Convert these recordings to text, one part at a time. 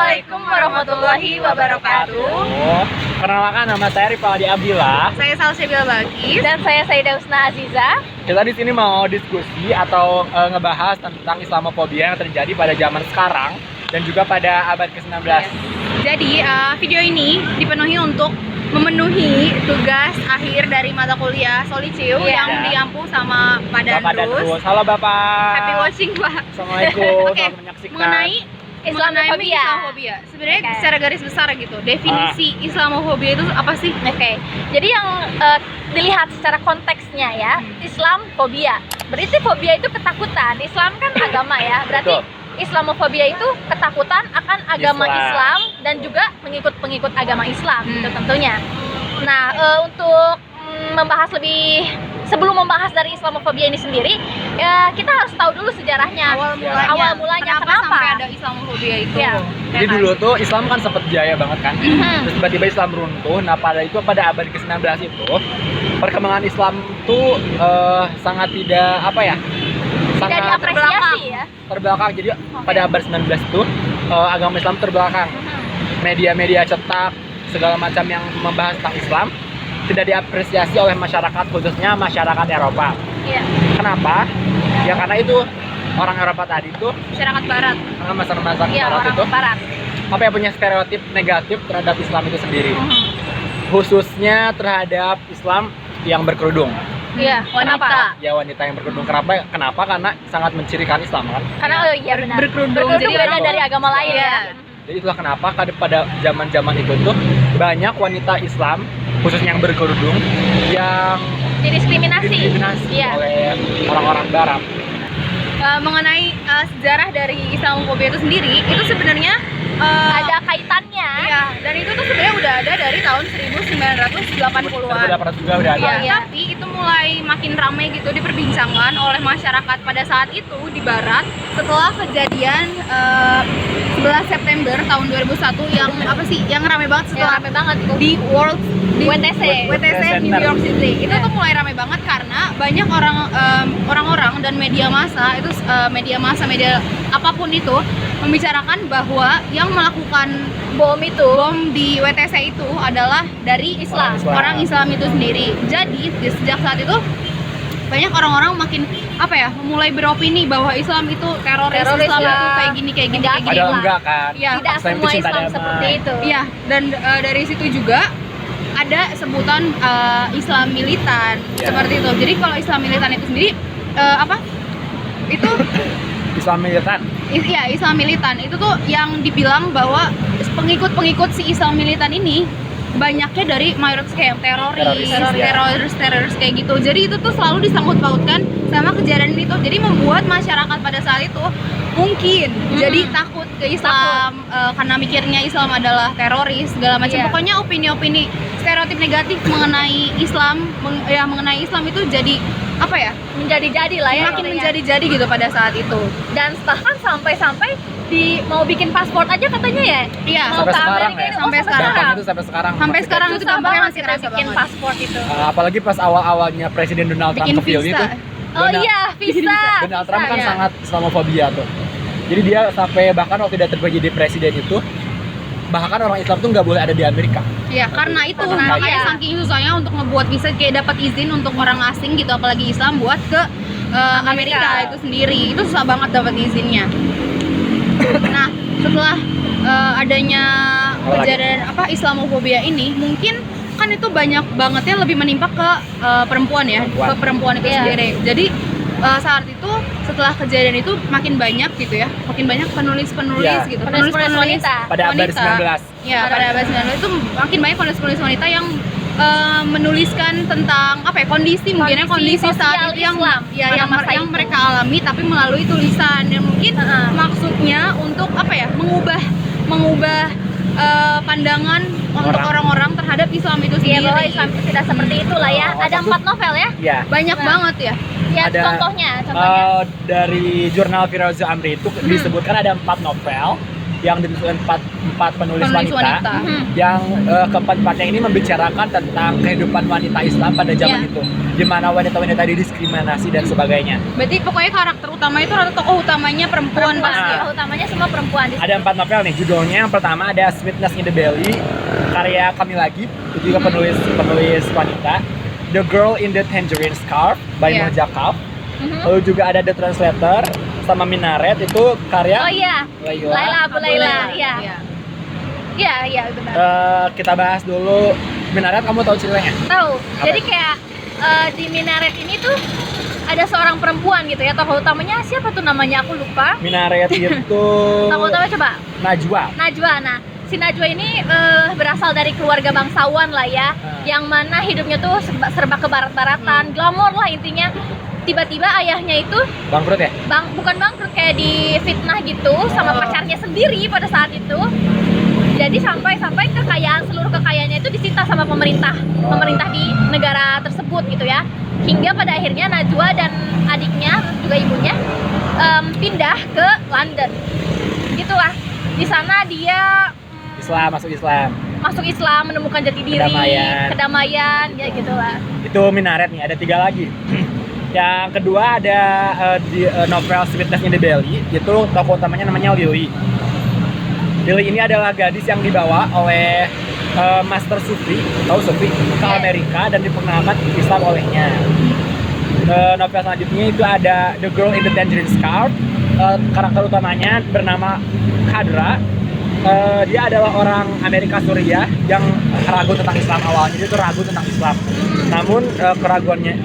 Assalamualaikum warahmatullahi wabarakatuh. Perkenalkan, nama saya Rifaldi Abdillah. Saya Salsabila Bagis. Dan saya Saida Husna Aziza. Kita di sini mau diskusi atau ngebahas tentang Islamofobia yang terjadi pada zaman sekarang dan juga pada abad ke-19. Jadi video ini dipenuhi untuk memenuhi tugas akhir dari mata kuliah Solicium yang diampu sama Pak Dandus. Halo Bapak. Happy watching, Pak. Assalamualaikum. Oke, Selamat menyaksikan. mengenai Islamofobia. Sebenarnya secara garis besar gitu, definisi Islamofobia itu apa sih? Oke. Jadi yang dilihat secara konteksnya ya, Islamfobia. Berarti fobia itu ketakutan. Islam kan agama ya. Berarti Betul. Islamofobia itu ketakutan akan agama Islam dan juga pengikut-pengikut agama Islam itu tentunya. Nah, untuk membahas sebelum membahas dari Islamofobia ini sendiri, ya kita harus tahu dulu sejarahnya. Awal mulanya kenapa sampai ada Islamofobia itu? Ya. Jadi dulu tuh Islam kan sempat jaya banget kan. Terus tiba-tiba Islam runtuh. Nah, pada abad ke-19 itu perkembangan Islam tuh sangat tidak Tidak diapresiasi ya. terbelakang. Jadi pada abad 19 itu agama Islam terbelakang. Media-media cetak segala macam yang membahas tentang Islam tidak diapresiasi oleh masyarakat, khususnya masyarakat Eropa. Iya. Kenapa? Ya karena itu orang Eropa tadi itu Masyarakat Barat. masyarakat Iya, Barat orang itu barat. punya stereotip negatif terhadap Islam itu sendiri. Khususnya terhadap Islam yang berkerudung. Iya, wanita. Ya, wanita yang berkerudung. Kenapa? Karena sangat mencirikan Islam kan. Karena iya benar. Berkerudung. Jadi Jadi beda orang- dari agama lain Iya. ya. Jadi itulah kenapa pada zaman itu tuh banyak wanita Islam khususnya yang berkerudung yang Didiskriminasi. didiskriminasi Iya. oleh orang-orang Barat. Mengenai sejarah dari Islamofobia itu sendiri, itu sebenarnya Ada kaitannya. iya, dan itu tuh sebenarnya udah ada dari tahun 1980-an. Dapat juga udah ada. Iya, Iya. tapi itu mulai makin ramai gitu diperbincangkan oleh masyarakat pada saat itu di Barat setelah kejadian 11 September tahun 2001 yang apa sih? Yang ramai banget Ya, setelah rame banget itu. di WTC. WTC New York City. Itu tuh mulai ramai banget karena banyak orang-orang dan media massa itu media apapun itu membicarakan bahwa yang melakukan Bom itu. bom di WTC itu adalah dari Islam, orang Islam itu sendiri. Jadi sejak saat itu banyak orang-orang makin mulai beropini bahwa Islam itu teroris Islam ya. itu kayak gini. Padahal enggak kan. Iya. Tidak Islam itu semua cinta Islam damai. seperti itu. Iya, dan dari situ juga ada sebutan Islam militan Ya. seperti itu. Jadi kalau Islam militan itu sendiri itu Islam militan. iya, Islam militan itu tuh yang dibilang bahwa pengikut-pengikut si Islam militan ini banyaknya dari mayoritas kayak teroris kayak gitu. Jadi itu tuh selalu disangkut pautkan sama kejadian itu. Jadi membuat masyarakat pada saat itu mungkin jadi takut ke Islam karena mikirnya Islam adalah teroris segala macam. Iya. Pokoknya opini-opini stereotip negatif mengenai Islam mengenai Islam itu jadi Menjadi-jadi lah ya. makin intinya. menjadi-jadi gitu pada saat itu. Dan bahkan sampai mau bikin paspor aja katanya ya. Iya, Mau Sampai ke sekarang Amerika ya? ini, Sampai sekarang. Dampaknya itu sampai sekarang. Sampai masih sekarang terjadi. itu susah dampaknya banget masih kita terasa bikin banget. paspor itu. Apalagi pas awal-awalnya Presiden Donald Trump Bikin kepilih visa. itu. Oh iya, visa. Donald Trump kan Iya. sangat Islamofobia tuh. Jadi dia sampai bahkan waktu dia terpilih jadi presiden itu, bahkan orang Islam tuh nggak boleh ada di Amerika. Ya, karena itu Karena makanya iya. saking susahnya untuk ngebuat visa kayak dapat izin untuk orang asing gitu, apalagi Islam buat ke Amerika itu sendiri. Itu susah banget dapat izinnya. Nah, setelah adanya kejadian Islamofobia ini, mungkin kan itu banyak bangetnya lebih menimpa ke perempuan ya, ke perempuan itu Iya. sendiri. Jadi saat itu setelah kejadian itu makin banyak gitu ya, makin banyak penulis-penulis Iya. gitu, Penulis-penulis wanita. Pada abad wanita. 19. Ya, pada abad 19 itu makin banyak penulis-penulis wanita yang menuliskan tentang kondisi mungkin Kondisi saat sosial itu yang Islam ya pada yang, masa yang itu. mereka alami tapi melalui tulisan dan mungkin maksudnya untuk mengubah pandangan untuk orang-orang terhadap Islam itu Iya, sendiri. bahwa Islam itu tidak seperti itulah ya. Oh, Ada waktu- 4 novel ya. Ya. Banyak banget ya. Ya, Ada, contohnya. Dari jurnal Firauza Amri itu disebutkan ada 4 novel yang ditulis empat penulis Penulis wanita. yang keempat-empatnya ini membicarakan tentang kehidupan wanita Islam pada zaman Iya. itu, di mana wanita-wanita didiskriminasi dan sebagainya. Berarti pokoknya karakter utama itu atau tokoh utamanya perempuan pasti ya. Tokoh utamanya semua perempuan di Ada 4 novel nih, judulnya yang pertama ada Sweetness in the Belly, karya Kamilagi, itu juga penulis wanita. The Girl in the Tangerine Scarf by Iya. Moja Kaf. Lalu juga ada The Translator sama Minaret, itu karya Oh iya, Laila Abu Laila, iya. Iya, benar. Kita bahas dulu Minaret, kamu tahu ceritanya? Tahu. Apa Jadi itu? kayak di Minaret ini tuh ada seorang perempuan gitu ya. Tokoh utamanya siapa tuh namanya? Aku lupa. Minaret itu Tokoh utamanya coba. Najwa. Najwa. Nah, si Najwa ini berasal dari keluarga bangsawan lah ya, yang mana hidupnya tuh serba kebarat-baratan, glamor lah intinya. Tiba-tiba ayahnya itu Bangkrut ya? bukan bangkrut, kayak difitnah gitu sama pacarnya sendiri pada saat itu. Jadi sampai seluruh kekayaannya itu disita sama pemerintah di negara tersebut gitu ya. Hingga pada akhirnya Najwa dan adiknya juga ibunya pindah ke London. Gitulah. Di sana dia masuk Islam, menemukan jati diri, kedamaian, ya gitulah. Itu Minaret nih, ada 3 lagi. Yang kedua ada di novel Sweetness in the Belly, itu tokoh utamanya namanya Lily. Lily ini adalah gadis yang dibawa oleh Master Sufi, tahu Sufi, ke Amerika dan diperkenalkan Islam olehnya. Novel selanjutnya itu ada The Girl in the Tangerine Scarf. Karakter utamanya bernama Khadra. Dia adalah orang Amerika Suriah yang ragu tentang Islam awalnya. Dia tuh ragu tentang Islam. Namun keraguannya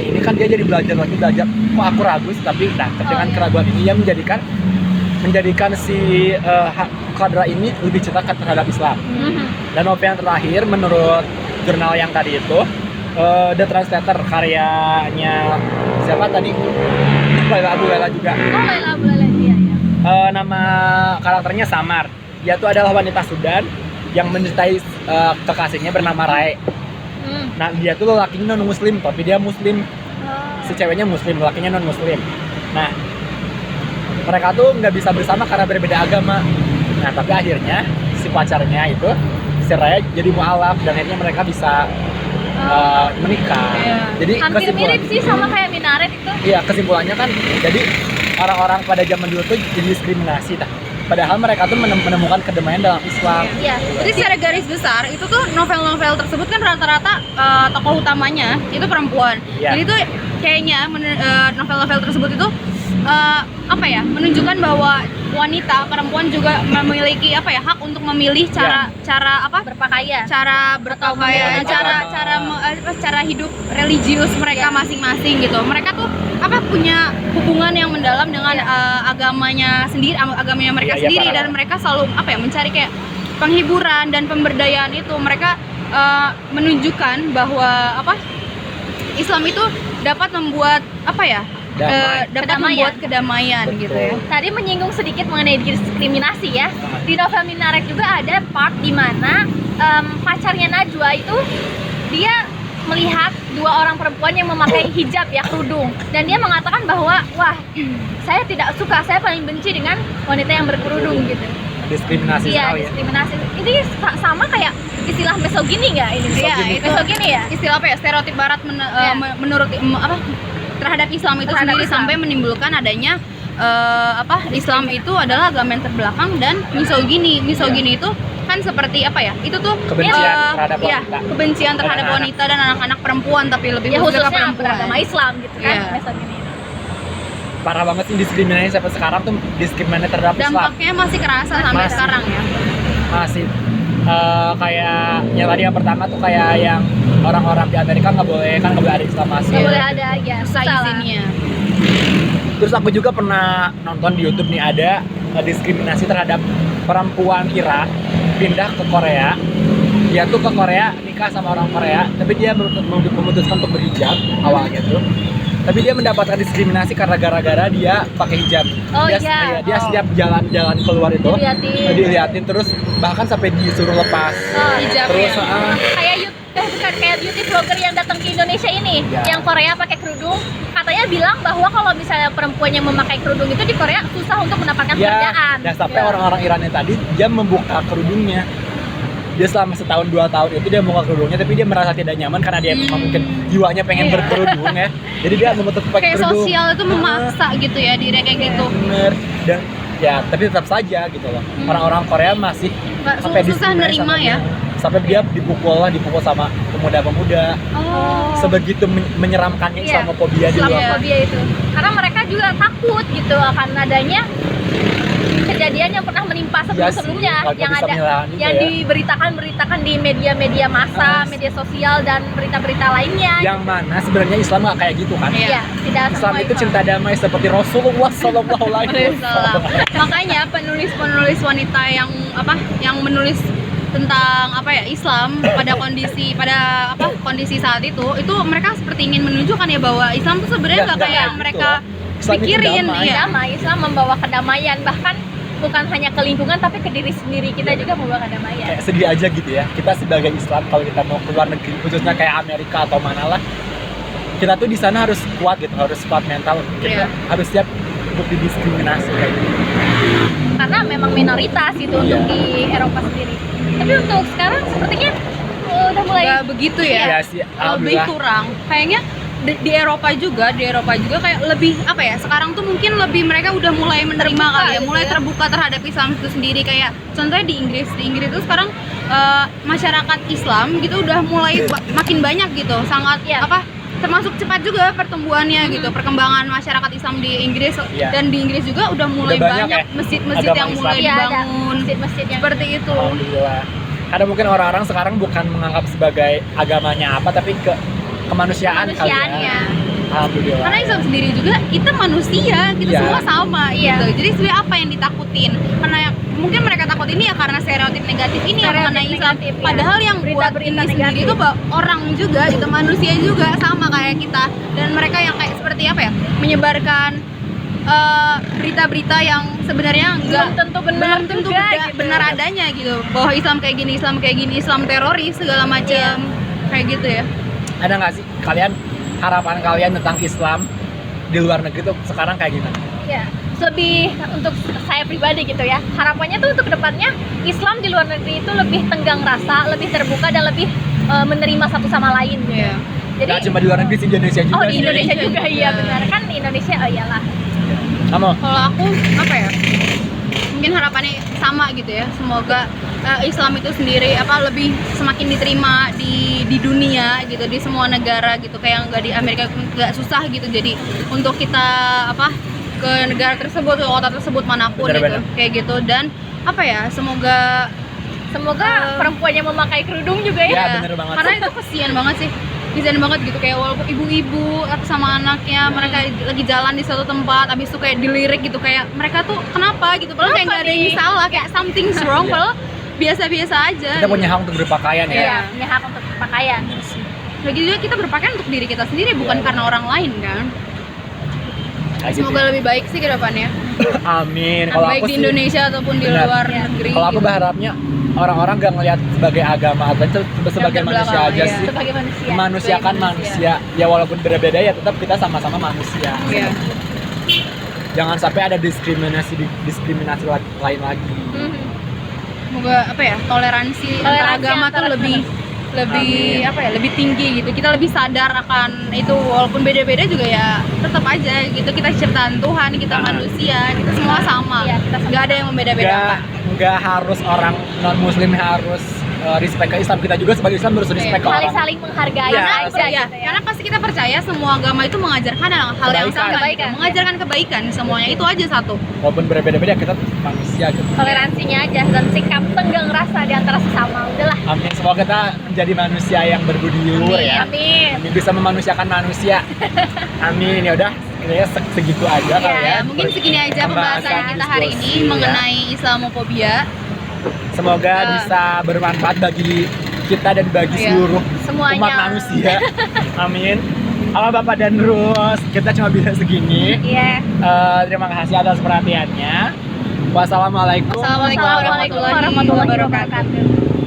ini kan dia jadi belajar. Kok aku ragu sih, tapi dengan keraguan ini dia menjadikan si Khadra ini lebih cinta terhadap Islam. Dan novel yang terakhir menurut jurnal yang tadi itu The Translator, karyanya siapa tadi? Laila Abu Laila juga. Oh, Laila Abu Laila, iya. Nama karakternya Samar. Dia tuh adalah wanita Sudan yang mencintai kekasihnya bernama Rae. Nah, dia tuh lelakinya non muslim, tapi dia muslim. Si ceweknya muslim, lelakinya non muslim. Nah, mereka tuh nggak bisa bersama karena berbeda agama. Nah, tapi akhirnya si pacarnya itu, si Rae, jadi mualaf dan akhirnya mereka bisa menikah. Jadi Hampir mirip sih sama kayak Minaret itu. Iya, kesimpulannya kan jadi orang-orang pada zaman dulu tuh didiskriminasi, padahal mereka tuh menemukan kedamaian dalam Islam. Iya. Jadi secara garis besar itu tuh novel-novel tersebut kan rata-rata tokoh utamanya itu perempuan. Iya. Jadi tuh kayaknya novel-novel tersebut itu menunjukkan bahwa wanita perempuan juga memiliki hak untuk memilih cara Berpakaian. cara berpakaian, cara hidup religius mereka masing-masing gitu. Mereka tuh punya hubungan yang mendalam dengan agamanya mereka sendiri, dan mereka selalu mencari kayak penghiburan dan pemberdayaan itu. Mereka menunjukkan bahwa Islam itu dapat membuat membuat kedamaian. Betul. Gitu ya. Tadi menyinggung sedikit mengenai diskriminasi ya. Di novel Minaret juga ada part di mana pacarnya Najwa itu dia melihat 2 orang perempuan yang memakai hijab ya, kerudung, dan dia mengatakan bahwa saya tidak suka, saya paling benci dengan wanita yang berkerudung gitu. Diskriminasi Iya, sekali ya. diskriminasi. Ini sama kayak istilah misogini nggak ini? Iya, itu misogini ya. Istilah stereotip barat menurut terhadap Islam itu Terhadap sendiri, Islam. sampai menimbulkan adanya Islam itu adalah agama yang terbelakang dan misogini itu kan seperti itu tuh Kebencian terhadap wanita. kebencian terhadap Dan wanita dan anak-anak perempuan, tapi lebih Ya khususnya ke khususnya perempuan. beragama Islam gitu kan, Iya. misogini. Parah banget sih diskriminasi sampai sekarang tuh, diskriminasi terhadap Islam. Dampaknya masih kerasa sampai Masih. sekarang ya. Masih kayak yang tadi yang pertama tuh kayak yang orang-orang di Amerika nggak boleh ada Islam masih. Nggak boleh ada ya, Susah salah. izinnya. Terus aku juga pernah nonton di YouTube nih, ada diskriminasi terhadap perempuan Irak pindah ke Korea. Dia tuh ke Korea nikah sama orang Korea, tapi dia memutuskan untuk berhijab awalnya tuh. Tapi dia mendapatkan diskriminasi karena gara-gara dia pakai hijab. Oh, dia, iya. dia setiap jalan-jalan keluar itu diliatin terus, bahkan sampai disuruh lepas Oh, hijab terus ya. kayak kayak beauty vlogger yang datang ke Indonesia ini, Ya. yang Korea pakai kerudung, katanya bilang bahwa kalau misalnya perempuan yang memakai kerudung itu di Korea susah untuk mendapatkan pekerjaan. dan sampai Ya. orang-orang Iran yang tadi dia membuka kerudungnya. Dia selama setahun 2 tahun itu dia membuka kerudungnya, tapi dia merasa tidak nyaman karena dia mungkin jiwanya pengen Iya. berkerudung ya. Jadi dia menutup pakai Kayak kerudung. sosial itu memaksa gitu ya diri kayak gitu. Bener. Dan ya tapi tetap saja gitu loh. Orang-orang Korea masih Nggak sampai susah diskriminasi nerima sama ya. dia. Sampai dia dipukul sama pemuda-pemuda. Oh. Sebegitu menyeramkannya Iya. Islamofobia di luar. Islamofobia itu, karena mereka juga takut gitu akan adanya kejadian yang pernah menimpa sebelum-sebelumnya, Iya sih, yang bisa ada menghilangkan juga yang ya. diberitakan di media-media massa, media sosial dan berita-berita lainnya. Yang mana sebenarnya Islam nggak kayak gitu kan? Iya. Ya, tidak Islam semua itu cinta damai seperti Rasulullah Shallallahu Alaihi Waalaikumsalam. Wasallam. Makanya penulis-penulis wanita yang menulis tentang Islam pada kondisi saat itu mereka seperti ingin menunjukkan ya bahwa Islam tuh sebenarnya nggak kayak yang gitu mereka loh. Islam itu pikirin damai. ya. Damai, Islam membawa kedamaian, bahkan bukan hanya ke lingkungan tapi ke diri sendiri kita juga membawa kedamaian. Kayak sedih aja gitu ya. Kita sebagai Islam kalau kita mau keluar negeri, khususnya kayak Amerika atau mana lah, kita tuh di sana harus kuat gitu, harus kuat mental. Kita Iya. harus siap untuk didiskriminasi kayak gitu. Karena memang minoritas itu Iya. untuk di Eropa sendiri. Tapi untuk sekarang sepertinya udah mulai Nggak begitu ya. Iya sih, Lebih alhamdulillah. kurang. Kayaknya di Eropa juga kayak lebih sekarang tuh mungkin lebih mereka udah mulai menerima Terbuka kali ya, gitu mulai ya. terbuka terhadap Islam itu sendiri. Kayak contohnya di Inggris itu sekarang masyarakat Islam gitu udah mulai makin banyak gitu, sangat Iya. termasuk cepat juga pertumbuhannya gitu, perkembangan masyarakat Islam di Inggris. Iya. Dan di Inggris juga udah mulai Udah banyak banyak ya, masjid-masjid agama yang mulai Islam. Iya, ada dibangun masjid-masjid yang seperti itu. Alhamdulillah. Karena mungkin orang-orang sekarang bukan menganggap sebagai agamanya apa, tapi kemanusiaan kali kemanusiaannya. ya. Alhamdulillah. Karena Islam sendiri juga kita manusia, kita Iya. semua sama Iya. gitu. Jadi sebenarnya apa yang ditakutin? Karena mungkin mereka takut ini ya karena stereotip negatif ini yang Stereotip mengenai Islam. negatif, ya. Padahal yang buat Berita-berita ini sendiri negatif. itu orang juga gitu, manusia juga sama kayak kita. Dan mereka yang kayak seperti menyebarkan berita-berita yang sebenarnya Belum tentu benar juga, gitu. benar adanya gitu. Bahwa Islam kayak gini, Islam teroris segala macam. Kayak gitu ya. Ada nggak sih kalian, harapan kalian tentang Islam di luar negeri tuh sekarang kayak gimana? Ya, lebih untuk saya pribadi gitu ya. Harapannya tuh untuk kedepannya Islam di luar negeri itu lebih tenggang rasa, lebih terbuka dan lebih menerima satu sama lain. Gitu. Iya. Jadi Nggak cuma di luar negeri sih, di Indonesia juga. oh di sih. Indonesia juga juga. iya benar kan di Indonesia oh iyalah. Kamu? Kalau aku mungkin harapannya sama gitu ya, semoga Islam itu sendiri lebih semakin diterima di dunia gitu, di semua negara gitu, kayak nggak di Amerika nggak susah gitu. Jadi untuk kita ke negara tersebut, ke kota tersebut manapun Bener-bener. gitu, kayak gitu. Dan semoga Semoga perempuan yang memakai kerudung juga Ya, ya. bener banget. karena itu kesian banget sih, kesian banget gitu, kayak walaupun ibu-ibu atau sama anaknya mereka lagi jalan di suatu tempat, habis itu kayak dilirik gitu, kayak mereka tuh kenapa gitu, padahal kayak nggak ada yang nih? salah, kayak something's wrong, Iya. padahal biasa-biasa aja. Kita punya hak untuk berpakaian ya. Iya, punya hak untuk berpakaian. Lagi juga kita berpakaian untuk diri kita sendiri, bukan Iya. karena orang lain kan. Kayak gitu Semoga ya. lebih baik sih ke depannya, Amin. Kalau baik aku di sih, Indonesia ataupun di benar. luar Iya. negeri. kalau aku gitu. berharapnya orang-orang gak ngelihat sebagai agama atau sebagai Yang manusia terbelakang, aja iya. sih. Sebagai manusia. Memanusiakan Sebagai manusia. Ya walaupun berbeda ya tetap kita sama-sama manusia. Iya. Jangan sampai ada diskriminasi lain lagi. Mhm. Semoga toleransi antar agama tuh antar lebih Amin. lebih tinggi gitu. Kita lebih sadar akan itu, walaupun beda-beda juga ya tetap aja gitu, kita ciptaan Tuhan, kita Ah. manusia, kita semua sama. Iya, kita sama. Nggak ada yang membeda-bedakan. Nggak harus orang non muslim harus respect ke Islam, kita juga sebagai Islam harus respect ke orang. Saling menghargai Iya, aja Ya, gitu ya. karena pasti kita percaya semua agama itu mengajarkan hal yang Kebaikan. sama, Kebaikan. gitu. Mengajarkan kebaikan, semuanya itu aja satu. Walaupun berbeda-beda kita tetap manusia gitu. Toleransinya aja dan sikap tenggang rasa di antara sesama. Udahlah. Amin. Semoga kita menjadi manusia yang berbudi luhur ya. Amin. Amin, bisa memanusiakan manusia. Amin. Ya udah, kayaknya segitu aja kali ya. Ya, mungkin segini aja pembahasan kita hari ini diskusi, ya. mengenai Islamofobia. Semoga bisa bermanfaat bagi kita dan bagi Iya. seluruh Semuanya. umat manusia. Amin. Halo Bapak dan Rus, kita cuma bisa segini. Iya. Terima kasih atas perhatiannya. Wassalamualaikum Wassalamualaikum Assalamualaikum warahmatullahi wabarakatuh.